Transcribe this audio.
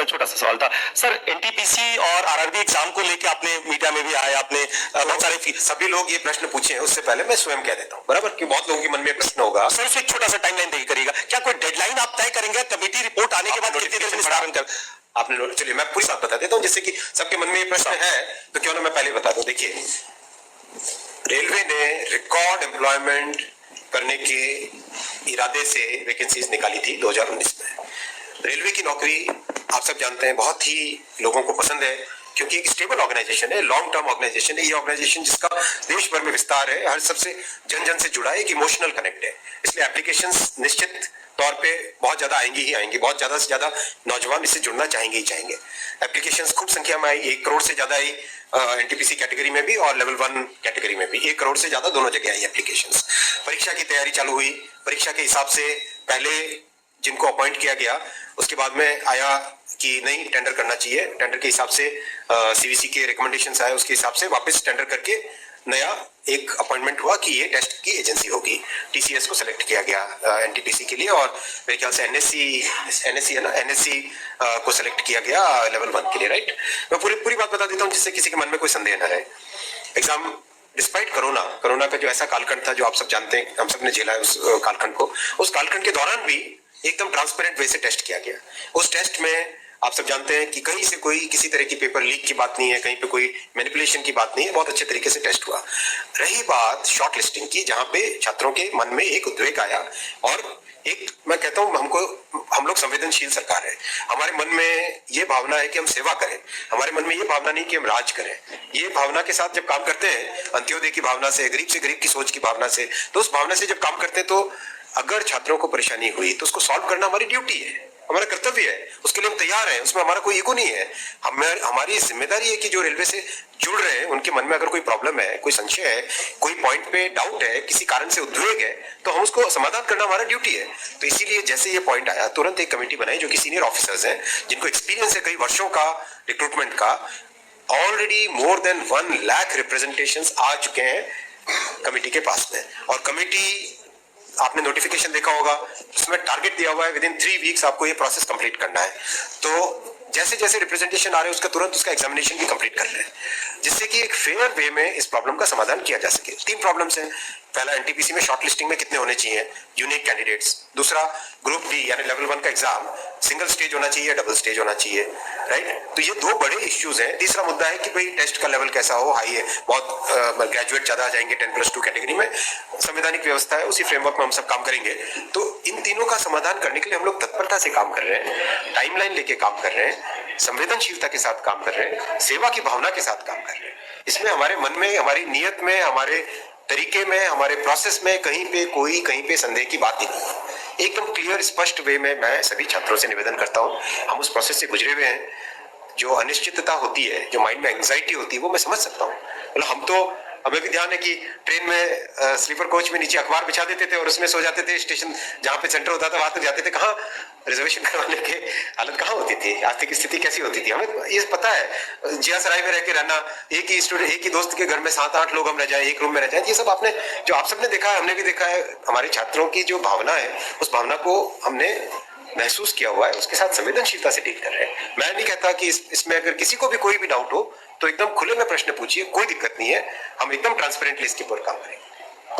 छोटा सा सवाल था सर, एनटीपीसी और आरआरबी एग्जाम को लेके आपने मीडिया में भी आया, आपने बहुत सारे सभी लोग ये प्रश्न पूछे हैं, उससे पहले मैं स्वयं कह देता हूँ, बराबर, कि बहुत लोगों के मन में प्रश्न होगा। सर एक छोटा सा टाइमलाइन तय करिएगा, क्या कोई डेडलाइन आप तय करेंगे? कमेटी रिपोर्ट आने के बाद कितनी देर में निस्तारण कर? आपने, चलिए मैं पूरी बात बता देता हूँ, जिससे कि सबके मन में ये प्रश्न है तो क्यों ना मैं पहले बता दूं। देखिए, रेलवे ने रिकॉर्ड एम्प्लॉयमेंट करने के इरादे से वैकेंसीज निकाली थी 2019 में। रेलवे की नौकरी आप सब जानते हैं बहुत ही लोगों को पसंद है, क्योंकि एक स्टेबल ऑर्गेनाइजेशन है, लॉन्ग टर्म ऑर्गेनाइजेशन है। ये ऑर्गेनाइजेशन जिसका देश भर में विस्तार है, हर सबसे जन जन से जुड़ा है, एक इमोशनल कनेक्ट है। इसलिए एप्लीकेशंस निश्चित तौर पे बहुत ज्यादा आएंगी ही आएंगी, बहुत ज्यादा से ज्यादा नौजवान इससे जुड़ना चाहेंगे ही चाहेंगे। एप्लीकेशंस खूब संख्या में आई, 1 करोड़ से ज्यादा आई एनटीपीसी कैटेगरी में भी और लेवल 1 कैटेगरी में भी 1 करोड़ से ज्यादा दोनों जगह आई एप्लीकेशंस। परीक्षा की तैयारी चालू हुई। परीक्षा के हिसाब से पहले जिनको अपॉइंट किया गया, उसके बाद में आया कि नहीं, टेंडर करना चाहिए। टेंडर के हिसाब से सीवीसी के रिकमेंडेशंस आए, उसके हिसाब से वापस टेंडर करके नया एक अपॉइंटमेंट हुआ कि ये टेस्ट की एजेंसी होगी। टीसीएस को सिलेक्ट किया गया एनटीपीसी के लिए, और मेरे ख्याल से एनएससी है ना, एनएससी को सिलेक्ट किया गया लेवल 1 के लिए, राइट। मैं पूरी बात बता देता हूँ जिससे किसी के मन में कोई संदेह न रहे। एग्जाम डिस्पाइट कोरोना का जो ऐसा कालखंड था, जो आप सब जानते हैं, हम सब ने झेला है उस कालखंड को, उस कालखंड के दौरान भी एकदम ट्रांसपेरेंट वे से टेस्ट किया गया। उस टेस्ट में आप सब जानते हैं कि कहीं से कोई किसी तरह की पेपर लीक की बात नहीं है, कहीं पे कोई मैनिपुलेशन की बात नहीं है, बहुत अच्छे तरीके से टेस्ट हुआ। रही बात शॉर्ट लिस्टिंग की, जहां पे छात्रों के मन में एक उद्वेग आया, और एक, मैं कहता हूं, हम लोग संवेदनशील सरकार है। हमारे मन में ये भावना है कि हम सेवा करें, हमारे मन में ये भावना नहीं कि हम राज करें। ये भावना के साथ जब काम करते हैं, अंत्योदय की भावना से गरीब की सोच की भावना से, तो उस भावना से जब काम करते हैं, तो अगर छात्रों को परेशानी हुई तो उसको सॉल्व करना हमारी ड्यूटी है, हमारा कर्तव्य है, उसके लिए हम तैयार हैं, उसमें हमारा कोई ईगो नहीं है। हमारी जिम्मेदारी है कि जो रेलवे से जुड़ रहे हैं उनके मन में अगर कोई प्रॉब्लम है, कोई संशय है, कोई पॉइंट पे डाउट है, किसी कारण से उद्वेग है, तो हम उसको समाधान करना हमारा ड्यूटी है। तो इसीलिए जैसे ये पॉइंट आया, तुरंत एक कमेटी बनाई जो कि सीनियर ऑफिसर्स हैं, जिनको एक्सपीरियंस है कई वर्षों का रिक्रूटमेंट का। Already more than 1 lakh representations आ चुके हैं कमेटी के पास में, और कमेटी, आपने नोटिफिकेशन देखा होगा, उसमें टारगेट दिया हुआ है विदिन 3 वीक्स आपको ये प्रोसेस कंप्लीट करना है। तो जैसे जैसे रिप्रेजेंटेशन आ रहे हैं उसका तुरंत उसका एग्जामिनेशन भी कंप्लीट कर रहे हैं, जिससे कि एक फेयर वे में इस प्रॉब्लम का समाधान किया जा सके। 3 प्रॉब्लम्स हैं। पहला, एनटीपीसी में शॉर्ट लिस्टिंग में कितने होने चाहिए यूनिक कैंडिडेट्स। दूसरा, ग्रुप डी यानी लेवल 1 का एग्जाम सिंगल स्टेज होना चाहिए, डबल स्टेज होना चाहिए, राइट। तो ये 2 बड़े इश्यूज हैं। तीसरा मुद्दा है कि भाई टेस्ट का लेवल कैसा हो, हाई है, बहुत ग्रेजुएट ज्यादा आ जाएंगे 10+2 कैटेगरी में। संवैधानिक व्यवस्था है, उसी फ्रेमवर्क में हम सब काम करेंगे। तो इन तीनों का समाधान करने के लिए हम लोग तत्परता से काम कर रहे हैं, टाइमलाइन लेके काम कर रहे हैं, संवेदनशीलता के साथ काम कर रहे हैं, सेवा की भावना के साथ काम कर रहे हैं। इसमें हमारे मन में, हमारी नीयत में, हमारे तरीके में, हमारे प्रोसेस में कहीं पे संदेह की बात ही नहीं। एकदम क्लियर स्पष्ट वे में मैं सभी छात्रों से निवेदन करता हूं, हम उस प्रोसेस से गुजरे हुए हैं। जो अनिश्चितता होती है, जो माइंड में एंग्जाइटी होती है, वो मैं समझ सकता हूँ। मतलब हमें भी ध्यान है कि ट्रेन में स्लीपर कोच में नीचे अखबार बिछा देते थे और उसमें सो जाते थे। स्टेशन जहाँ पे सेंटर होता था वहां तक जाते थे, कहाँ रिजर्वेशन करवाने की हालत कहाँ होती थी, आर्थिक स्थिति कैसी होती थी, हमें ये पता है। जिया सराय में रह के रहना, एक ही दोस्त के घर में 7-8 लोग हम रह जाए, एक रूम में रह जाए, ये सब आपने, जो आप सबने देखा है, हमने भी देखा है। हमारे छात्रों की जो भावना है, उस भावना को हमने महसूस किया हुआ है, उसके साथ संवेदनशीलता से डील कर रहे हैं। मैं नहीं कहता कि इसमें अगर किसी को भी कोई भी डाउट हो तो एकदम खुले में प्रश्न पूछिए, कोई दिक्कत नहीं है, हम एकदम ट्रांसपेरेंटली इसके ऊपर काम करेंगे।